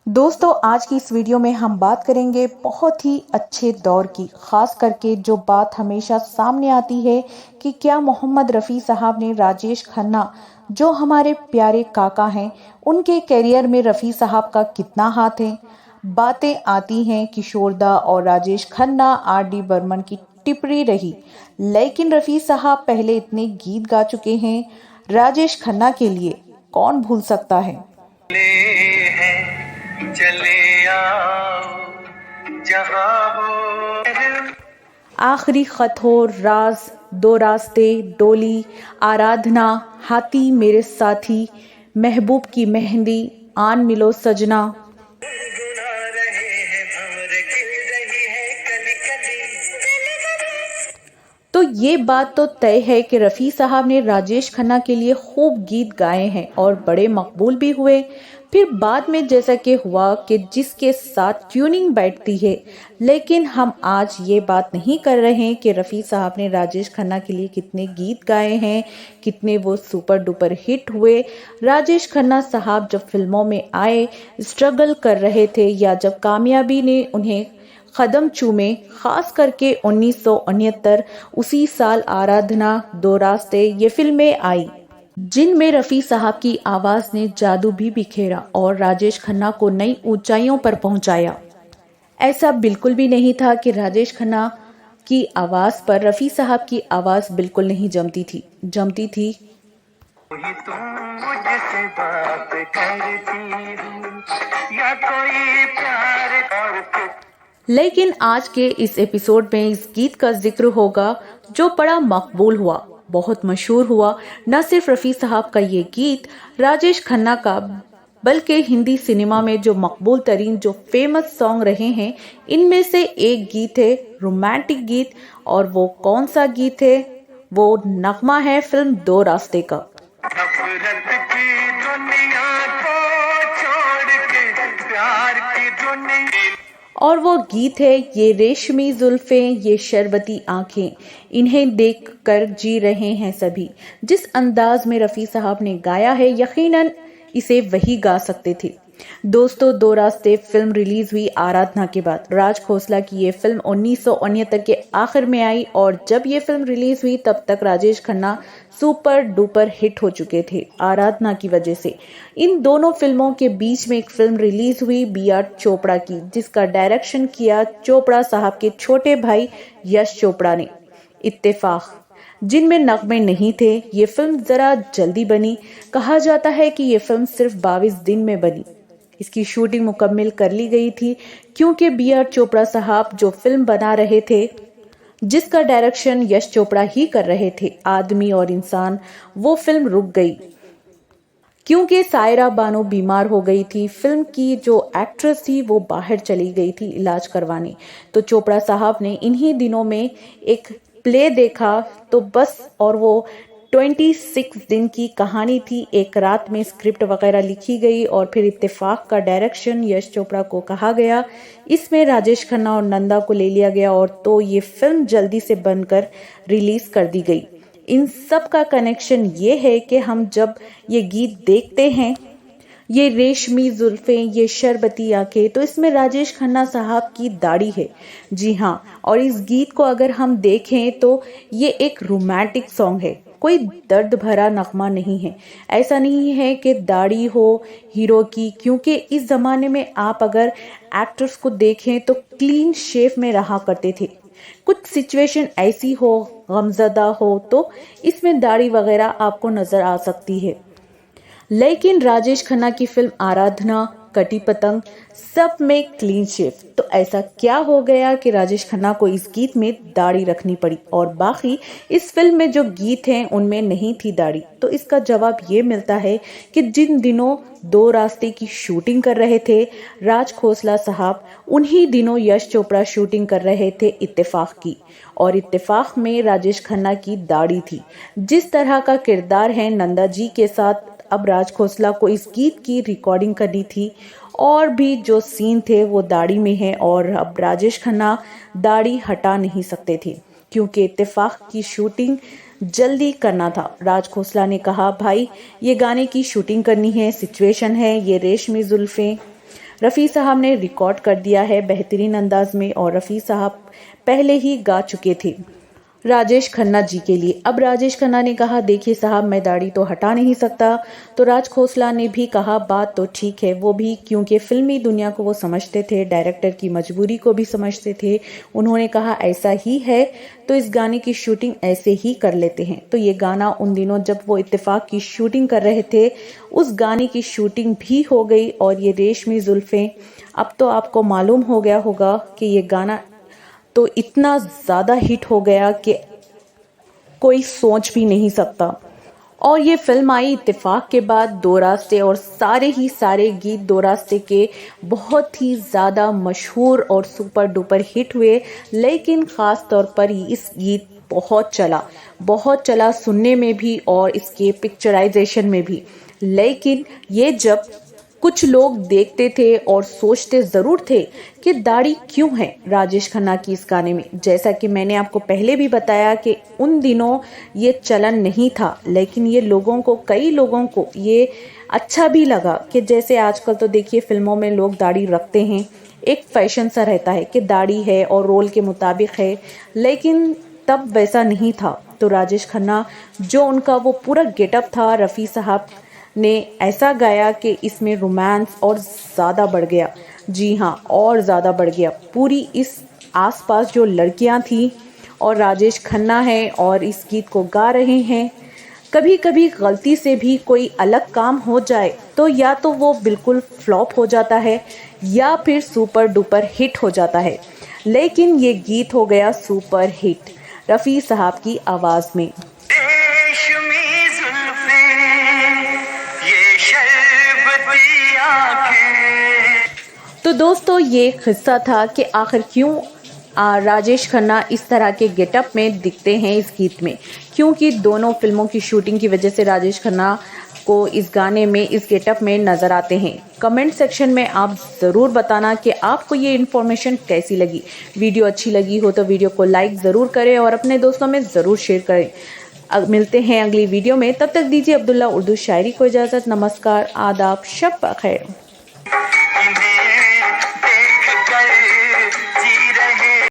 दोस्तों, आज की इस वीडियो में हम बात करेंगे बहुत ही अच्छे दौर की। खास करके जो बात हमेशा सामने आती है कि क्या मोहम्मद रफ़ी साहब ने राजेश खन्ना, जो हमारे प्यारे काका हैं, उनके करियर में रफ़ी साहब का कितना हाथ है। बातें आती हैं किशोरदा और राजेश खन्ना आर डी बर्मन की टिप्पणी रही, लेकिन रफ़ी साहब पहले इतने गीत गा चुके हैं। राजेश खन्ना के लिए कौन भूल सकता है। चले आओ जहां हो। आखिरी खत हो, राज, दो रास्ते, डोली, आराधना, हाथी मेरे साथी, महबूब की मेहंदी, आन मिलो सजना। तो ये बात तो तय है कि रफ़ी साहब ने राजेश खन्ना के लिए खूब गीत गाए हैं और बड़े मकबूल भी हुए। फिर बाद में जैसा कि हुआ कि जिसके साथ ट्यूनिंग बैठती है। लेकिन हम आज ये बात नहीं कर रहे हैं कि रफ़ी साहब ने राजेश खन्ना के लिए कितने गीत गाए हैं, कितने वो सुपर डुपर हिट हुए। राजेश खन्ना साहब जब फिल्मों में आए, स्ट्रगल कर रहे थे या जब कामयाबी ने उन्हें कदम चूमे, खास करके 1969 उसी साल आराधना, दो रास्ते ये फिल्में आई, जिनमें रफ़ी साहब की आवाज ने जादू भी बिखेरा और राजेश खन्ना को नई ऊंचाइयों पर पहुंचाया। ऐसा बिल्कुल भी नहीं था कि राजेश खन्ना की आवाज पर रफ़ी साहब की आवाज बिल्कुल नहीं जमती थी। तुम मुझसे बात करती या कोई प्यार करते। लेकिन आज के इस एपिसोड में इस गीत का जिक्र होगा जो बड़ा मकबूल हुआ, बहुत मशहूर हुआ। न सिर्फ रफ़ी साहब का ये गीत, राजेश खन्ना का, बल्कि हिंदी सिनेमा में जो मकबूल तरीन, जो फेमस सॉन्ग रहे हैं, इनमें से एक गीत है रोमांटिक गीत। और वो कौन सा गीत है? वो नगमा है फिल्म दो रास्ते का। और वो गीत है ये रेशमी जुल्फें, ये शरबती आंखें, इन्हें देखकर जी रहे हैं सभी। जिस अंदाज में रफ़ी साहब ने गाया है, यकीनन इसे वही गा सकते थे। दोस्तों, दो रास्ते फिल्म रिलीज हुई आराधना के बाद। राज खोसला की ये फिल्म 1969 के आखिर में आई और जब ये फिल्म रिलीज हुई तब तक Rajesh Khanna super duper hit हो चुके थे आराधना की वजह से। इन दोनों फिल्मों के बीच में एक फिल्म रिलीज हुई बी आर चोपड़ा की, जिसका डायरेक्शन किया चोपड़ा साहब के छोटे भाई यश चोपड़ा ने, इत्तेफाक, जिनमें नगमे नहीं थे। ये फिल्म जरा जल्दी बनी। कहा जाता है कि ये फिल्म सिर्फ 22 दिन में बनी। इसकी शूटिंग मुकम्मल कर ली गई थी क्योंकि बी आर चोपड़ा साहब जो फिल्म बना रहे थे, जिसका डायरेक्शन यश चोपड़ा ही कर रहे थे, आदमी और इंसान, वो फिल्म रुक गई क्योंकि सायरा बानो बीमार हो गई थी। फिल्म की जो एक्ट्रेस थी वो बाहर चली गई थी इलाज करवाने। तो चोपड़ा साहब ने इन्हीं दिनों में एक प्ले देखा तो बस, और वो 26 दिन की कहानी थी। एक रात में स्क्रिप्ट वगैरह लिखी गई और फिर इत्तेफाक का डायरेक्शन यश चोपड़ा को कहा गया। इसमें राजेश खन्ना और नंदा को ले लिया गया और तो ये फिल्म जल्दी से बनकर रिलीज कर दी गई। इन सब का कनेक्शन ये है कि हम जब ये गीत देखते हैं, ये रेशमी जुल्फें, ये शरबती आंखें, तो इसमें राजेश खन्ना साहब की दाढ़ी है। जी हाँ, और इस गीत को अगर हम देखें तो ये एक रोमांटिक सॉन्ग है, कोई दर्द भरा नगमा नहीं है। ऐसा नहीं है कि दाढ़ी हो हीरो की, क्योंकि इस ज़माने में आप अगर एक्टर्स को देखें तो क्लीन शेव में रहा करते थे। कुछ सिचुएशन ऐसी हो, गमज़दा हो, तो इसमें दाढ़ी वगैरह आपको नज़र आ सकती है। लेकिन राजेश खन्ना की फिल्म आराधना, कटी पतंग, सब में क्लीन शेव। तो ऐसा क्या हो गया कि राजेश खन्ना को इस गीत में दाढ़ी रखनी पड़ी और बाकी इस फिल्म में जो गीत हैं उनमें नहीं थी दाढ़ी? तो इसका जवाब ये मिलता है कि जिन दिनों दो रास्ते की शूटिंग कर रहे थे राज खोसला साहब, उन्हीं दिनों यश चोपड़ा शूटिंग कर रहे थे इत्तेफाक की, और इत्तेफाक में राजेश खन्ना की दाढ़ी थी। जिस तरह का किरदार है नंदा जी के साथ, अब राज खोसला को इस गीत की रिकॉर्डिंग करनी थी और भी जो सीन थे वो दाढ़ी में है, और अब राजेश खन्ना दाढ़ी हटा नहीं सकते थे क्योंकि इत्तेफाक की शूटिंग जल्दी करना था। राज खोसला ने कहा, भाई ये गाने की शूटिंग करनी है, सिचुएशन है ये रेशमी जुल्फें। रफ़ी साहब ने रिकॉर्ड कर दिया है बेहतरीन अंदाज में और रफ़ी साहब पहले ही गा चुके थे राजेश खन्ना जी के लिए। अब राजेश खन्ना ने कहा, देखिए साहब मैं दाढ़ी तो हटा नहीं सकता। तो राज खोसला ने भी कहा, बात तो ठीक है, वो भी क्योंकि फिल्मी दुनिया को वो समझते थे, डायरेक्टर की मजबूरी को भी समझते थे। उन्होंने कहा ऐसा ही है तो इस गाने की शूटिंग ऐसे ही कर लेते हैं। तो ये गाना उन दिनों जब वो इत्तेफाक की शूटिंग कर रहे थे उस गाने की शूटिंग भी हो गई। और ये रेशमी जुल्फें, अब तो आपको मालूम हो गया होगा कि ये गाना तो इतना ज़्यादा हिट हो गया कि कोई सोच भी नहीं सकता। और ये फिल्म आई इत्तेफाक के बाद दो रास्ते, और सारे ही सारे गीत दो रास्ते के बहुत ही ज़्यादा मशहूर और सुपर डुपर हिट हुए। लेकिन ख़ास तौर पर इस गीत बहुत चला सुनने में भी और इसके पिक्चराइजेशन में भी। लेकिन ये जब कुछ लोग देखते थे और सोचते ज़रूर थे कि दाढ़ी क्यों है राजेश खन्ना की इस गाने में। जैसा कि मैंने आपको पहले भी बताया कि उन दिनों ये चलन नहीं था, लेकिन ये कई लोगों को ये अच्छा भी लगा कि जैसे आजकल तो देखिए फिल्मों में लोग दाढ़ी रखते हैं, एक फैशन सा रहता है कि दाढ़ी है और रोल के मुताबिक है, लेकिन तब वैसा नहीं था। तो राजेश खन्ना जो उनका वो पूरा गेटअप था, रफ़ी साहब ने ऐसा गाया कि इसमें रोमांस और ज़्यादा बढ़ गया। जी हाँ, और ज़्यादा बढ़ गया। पूरी इस आसपास जो लड़कियां थी और राजेश खन्ना है और इस गीत को गा रहे हैं। कभी कभी गलती से भी कोई अलग काम हो जाए तो या तो वो बिल्कुल फ्लॉप हो जाता है या फिर सुपर डुपर हिट हो जाता है। लेकिन ये गीत हो गया सुपर हिट रफ़ी साहब की आवाज़ में। तो दोस्तों ये किस्सा था कि आखिर क्यों राजेश खन्ना इस तरह के गेटअप में दिखते हैं इस गीत में, क्योंकि दोनों फिल्मों की शूटिंग की वजह से राजेश खन्ना को इस गाने में इस गेटअप में नज़र आते हैं। कमेंट सेक्शन में आप ज़रूर बताना कि आपको ये इन्फॉर्मेशन कैसी लगी। वीडियो अच्छी लगी हो तो वीडियो को लाइक ज़रूर करें और अपने दोस्तों में ज़रूर शेयर करें। मिलते हैं अगली वीडियो में, तब तक दीजिए अब्दुल्ला उर्दू शायरी को इजाज़त। नमस्कार, आदाब, शब बख़ैर।